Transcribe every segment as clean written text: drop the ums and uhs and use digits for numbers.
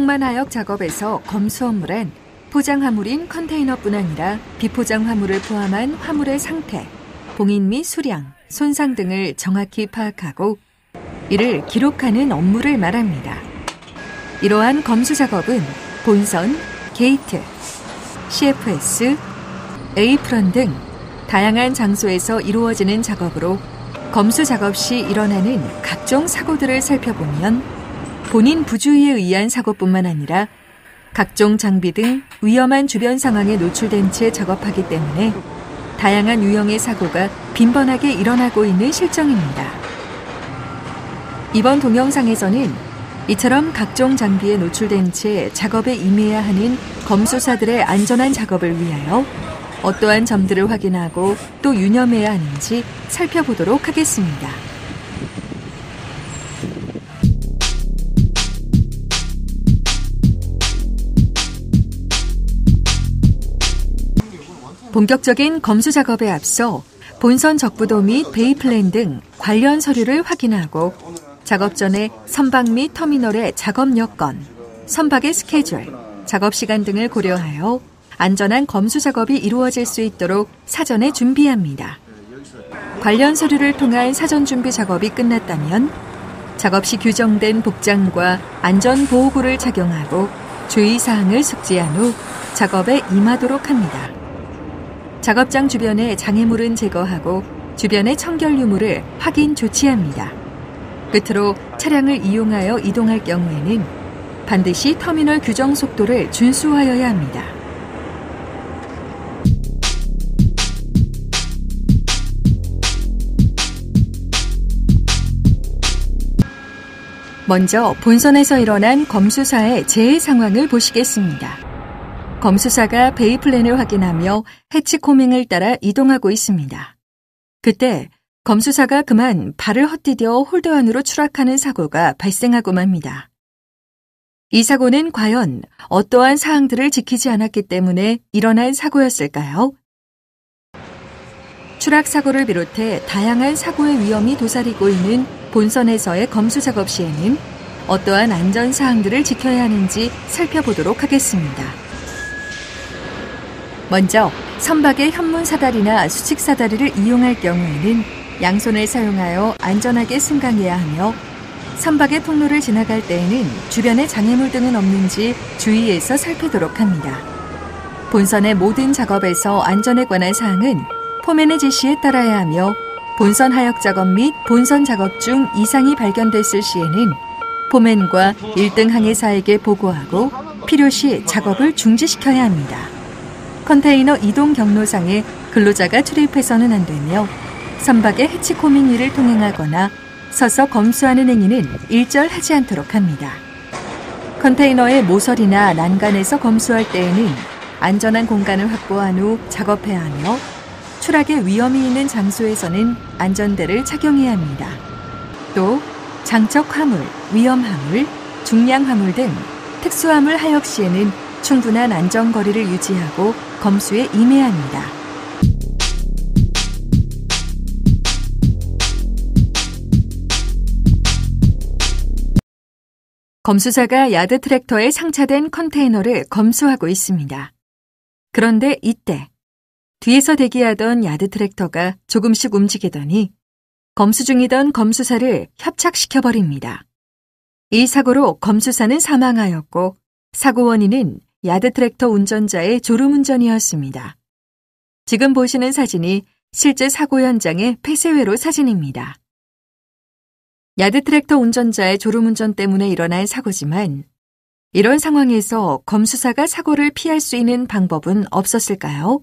항만하역 작업에서 검수 업무란 포장 화물인 컨테이너뿐 아니라 비포장 화물을 포함한 화물의 상태, 봉인 및 수량, 손상 등을 정확히 파악하고 이를 기록하는 업무를 말합니다. 이러한 검수 작업은 본선, 게이트, CFS, 에이프런 등 다양한 장소에서 이루어지는 작업으로 검수 작업 시 일어나는 각종 사고들을 살펴보면 본인 부주의에 의한 사고뿐만 아니라 각종 장비 등 위험한 주변 상황에 노출된 채 작업하기 때문에 다양한 유형의 사고가 빈번하게 일어나고 있는 실정입니다. 이번 동영상에서는 이처럼 각종 장비에 노출된 채 작업에 임해야 하는 검수사들의 안전한 작업을 위하여 어떠한 점들을 확인하고 또 유념해야 하는지 살펴보도록 하겠습니다. 본격적인 검수 작업에 앞서 본선 적부도 및 베이플랜 등 관련 서류를 확인하고 작업 전에 선박 및 터미널의 작업 여건, 선박의 스케줄, 작업 시간 등을 고려하여 안전한 검수 작업이 이루어질 수 있도록 사전에 준비합니다. 관련 서류를 통한 사전 준비 작업이 끝났다면 작업 시 규정된 복장과 안전보호구를 착용하고 주의사항을 숙지한 후 작업에 임하도록 합니다. 작업장 주변에 장애물은 제거하고 주변의 청결 유무를 확인 조치합니다. 끝으로 차량을 이용하여 이동할 경우에는 반드시 터미널 규정 속도를 준수하여야 합니다. 먼저 본선에서 일어난 검수사의 재해 상황을 보시겠습니다. 검수사가 베이플랜을 확인하며 해치 코밍을 따라 이동하고 있습니다. 그때 검수사가 그만 발을 헛디뎌 홀더 안으로 추락하는 사고가 발생하고 맙니다. 이 사고는 과연 어떠한 사항들을 지키지 않았기 때문에 일어난 사고였을까요? 추락 사고를 비롯해 다양한 사고의 위험이 도사리고 있는 본선에서의 검수 작업 시에는 어떠한 안전 사항들을 지켜야 하는지 살펴보도록 하겠습니다. 먼저 선박의 현문 사다리나 수직 사다리를 이용할 경우에는 양손을 사용하여 안전하게 승강해야 하며 선박의 통로를 지나갈 때에는 주변에 장애물 등은 없는지 주의해서 살피도록 합니다. 본선의 모든 작업에서 안전에 관한 사항은 포맨의 지시에 따라야 하며 본선 하역 작업 및 본선 작업 중 이상이 발견됐을 시에는 포맨과 1등 항해사에게 보고하고 필요시 작업을 중지시켜야 합니다. 컨테이너 이동 경로상에 근로자가 출입해서는 안 되며 선박의 해치 코밍 위를 통행하거나 서서 검수하는 행위는 일절하지 않도록 합니다. 컨테이너의 모서리나 난간에서 검수할 때에는 안전한 공간을 확보한 후 작업해야 하며 추락의 위험이 있는 장소에서는 안전대를 착용해야 합니다. 또 장척 화물, 위험 화물, 중량 화물 등 특수화물 하역 시에는 충분한 안전거리를 유지하고 검수에 임해야 합니다. 검수사가 야드 트랙터에 상차된 컨테이너를 검수하고 있습니다. 그런데 이때 뒤에서 대기하던 야드 트랙터가 조금씩 움직이더니 검수 중이던 검수사를 협착시켜버립니다. 이 사고로 검수사는 사망하였고 사고 원인은 야드 트랙터 운전자의 졸음운전이었습니다. 지금 보시는 사진이 실제 사고 현장의 폐쇄회로 사진입니다. 야드 트랙터 운전자의 졸음운전 때문에 일어난 사고지만 이런 상황에서 검수사가 사고를 피할 수 있는 방법은 없었을까요?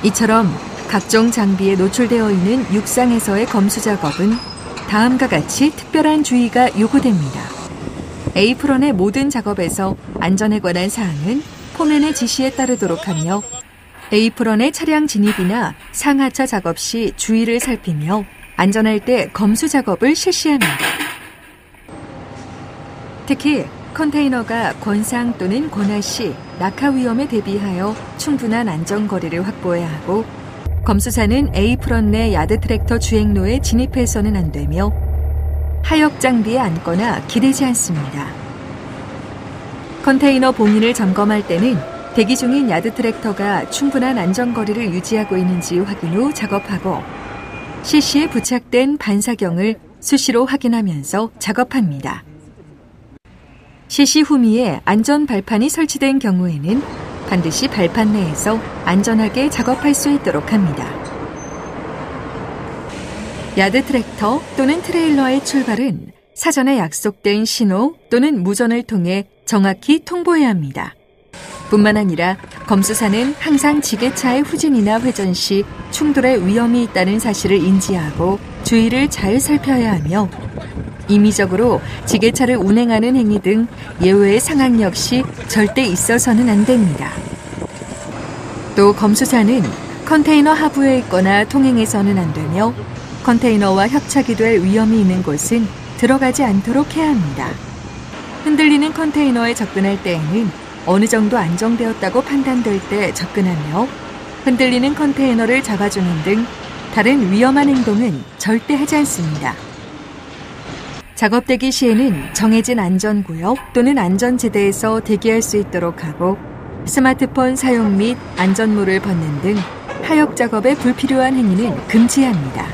이처럼 각종 장비에 노출되어 있는 육상에서의 검수 작업은 다음과 같이 특별한 주의가 요구됩니다. 에이프런의 모든 작업에서 안전에 관한 사항은 포맨의 지시에 따르도록 하며 에이프런의 차량 진입이나 상하차 작업 시 주의를 살피며 안전할 때 검수 작업을 실시합니다. 특히 컨테이너가 권상 또는 권하 시 낙하 위험에 대비하여 충분한 안전거리를 확보해야 하고 검수사는 에이프런 내 야드 트랙터 주행로에 진입해서는 안 되며 하역 장비에 앉거나 기대지 않습니다. 컨테이너 봉인을 점검할 때는 대기 중인 야드 트랙터가 충분한 안전거리를 유지하고 있는지 확인 후 작업하고 CC에 부착된 반사경을 수시로 확인하면서 작업합니다. CC 후미에 안전 발판이 설치된 경우에는 반드시 발판 내에서 안전하게 작업할 수 있도록 합니다. 야드 트랙터 또는 트레일러의 출발은 사전에 약속된 신호 또는 무전을 통해 정확히 통보해야 합니다. 뿐만 아니라 검수사는 항상 지게차의 후진이나 회전 시 충돌의 위험이 있다는 사실을 인지하고 주의를 잘 살펴야 하며 임의적으로 지게차를 운행하는 행위 등 예외의 상황 역시 절대 있어서는 안 됩니다. 또 검수사는 컨테이너 하부에 있거나 통행해서는 안 되며 컨테이너와 협착이 될 위험이 있는 곳은 들어가지 않도록 해야 합니다. 흔들리는 컨테이너에 접근할 때에는 어느 정도 안정되었다고 판단될 때 접근하며 흔들리는 컨테이너를 잡아주는 등 다른 위험한 행동은 절대 하지 않습니다. 작업 대기 시에는 정해진 안전구역 또는 안전지대에서 대기할 수 있도록 하고 스마트폰 사용 및 안전모를 벗는 등 하역 작업에 불필요한 행위는 금지합니다.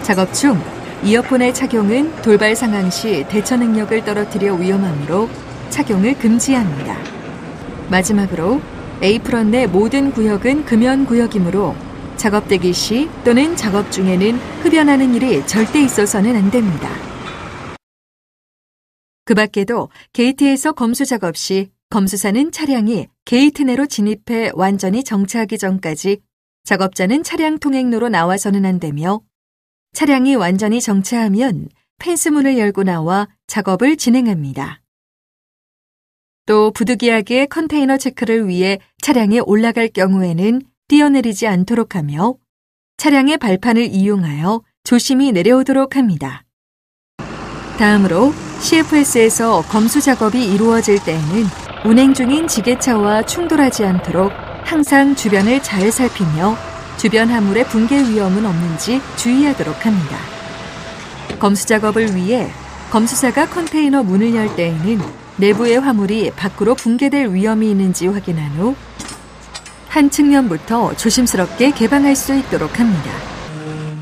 작업 중 이어폰의 착용은 돌발 상황 시 대처 능력을 떨어뜨려 위험하므로 착용을 금지합니다. 마지막으로 에이프런 내 모든 구역은 금연 구역이므로 작업 대기 시 또는 작업 중에는 흡연하는 일이 절대 있어서는 안 됩니다. 그 밖에도 게이트에서 검수 작업 시 검수사는 차량이 게이트 내로 진입해 완전히 정차하기 전까지 작업자는 차량 통행로로 나와서는 안 되며 차량이 완전히 정차하면 펜스문을 열고 나와 작업을 진행합니다. 또 부득이하게 컨테이너 체크를 위해 차량에 올라갈 경우에는 뛰어내리지 않도록 하며 차량의 발판을 이용하여 조심히 내려오도록 합니다. 다음으로 CFS에서 검수 작업이 이루어질 때에는 운행 중인 지게차와 충돌하지 않도록 항상 주변을 잘 살피며 주변 화물의 붕괴 위험은 없는지 주의하도록 합니다. 검수 작업을 위해 검수사가 컨테이너 문을 열 때에는 내부의 화물이 밖으로 붕괴될 위험이 있는지 확인한 후 한 측면부터 조심스럽게 개방할 수 있도록 합니다.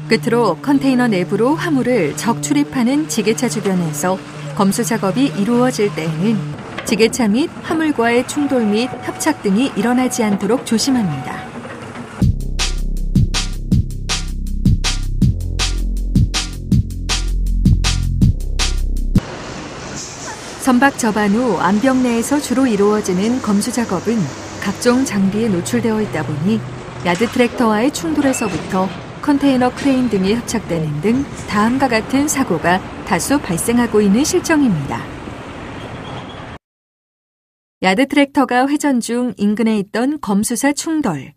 끝으로 컨테이너 내부로 화물을 적출입하는 지게차 주변에서 검수 작업이 이루어질 때에는 지게차 및 화물과의 충돌 및 협착 등이 일어나지 않도록 조심합니다. 선박 접안 후 암벽 내에서 주로 이루어지는 검수 작업은 각종 장비에 노출되어 있다 보니 야드 트랙터와의 충돌에서부터 컨테이너 크레인 등이 협착되는 등 다음과 같은 사고가 다수 발생하고 있는 실정입니다. 야드 트랙터가 회전 중 인근에 있던 검수사 충돌.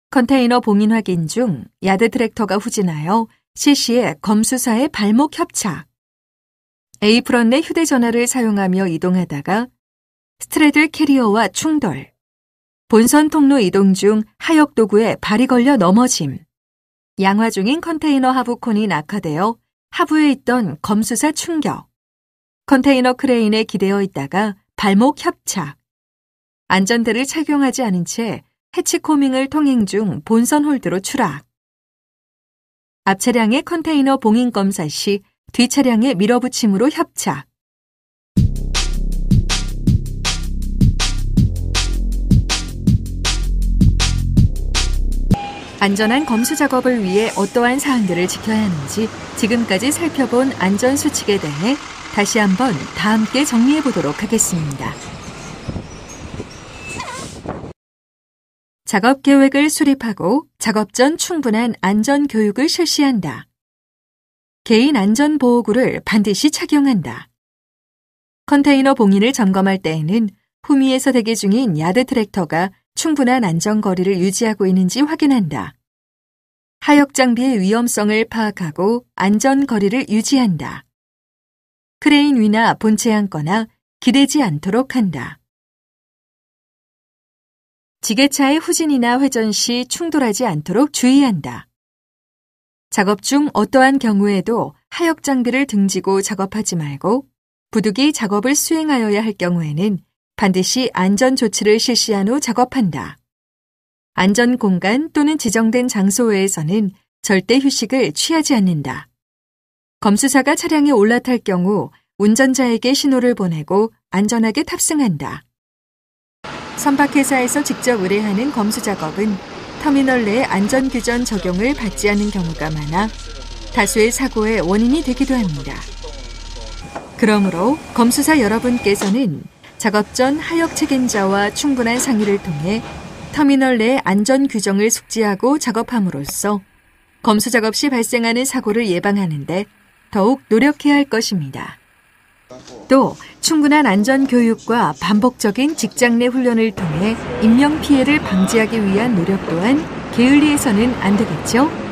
컨테이너 봉인 확인 중 야드 트랙터가 후진하여 CC에 검수사의 발목 협착. 에이프런 내 휴대전화를 사용하며 이동하다가 스트레들 캐리어와 충돌. 본선 통로 이동 중 하역 도구에 발이 걸려 넘어짐. 양화 중인 컨테이너 하부콘이 낙하되어 하부에 있던 검수사 충격. 컨테이너 크레인에 기대어 있다가 발목 협착. 안전대를 착용하지 않은 채 해치코밍을 통행 중 본선 홀드로 추락. 앞 차량의 컨테이너 봉인 검사 시 뒷차량에 밀어붙임으로 협착. 안전한 검수 작업을 위해 어떠한 사항들을 지켜야 하는지 지금까지 살펴본 안전수칙에 대해 다시 한번 다 함께 정리해 보도록 하겠습니다. 작업 계획을 수립하고 작업 전 충분한 안전 교육을 실시한다. 개인 안전보호구를 반드시 착용한다. 컨테이너 봉인을 점검할 때에는 후미에서 대기 중인 야드 트랙터가 충분한 안전거리를 유지하고 있는지 확인한다. 하역 장비의 위험성을 파악하고 안전거리를 유지한다. 크레인 위나 본체에 앉거나 기대지 않도록 한다. 지게차의 후진이나 회전 시 충돌하지 않도록 주의한다. 작업 중 어떠한 경우에도 하역 장비를 등지고 작업하지 말고 부득이 작업을 수행하여야 할 경우에는 반드시 안전 조치를 실시한 후 작업한다. 안전 공간 또는 지정된 장소에서는 절대 휴식을 취하지 않는다. 검수사가 차량에 올라탈 경우 운전자에게 신호를 보내고 안전하게 탑승한다. 선박회사에서 직접 의뢰하는 검수 작업은 터미널 내 안전규정 적용을 받지 않는 경우가 많아 다수의 사고의 원인이 되기도 합니다. 그러므로 검수사 여러분께서는 작업 전 하역 책임자와 충분한 상의를 통해 터미널 내 안전 규정을 숙지하고 작업함으로써 검수 작업 시 발생하는 사고를 예방하는 데 더욱 노력해야 할 것입니다. 또 충분한 안전 교육과 반복적인 직장 내 훈련을 통해 인명 피해를 방지하기 위한 노력 또한 게을리해서는 안 되겠죠?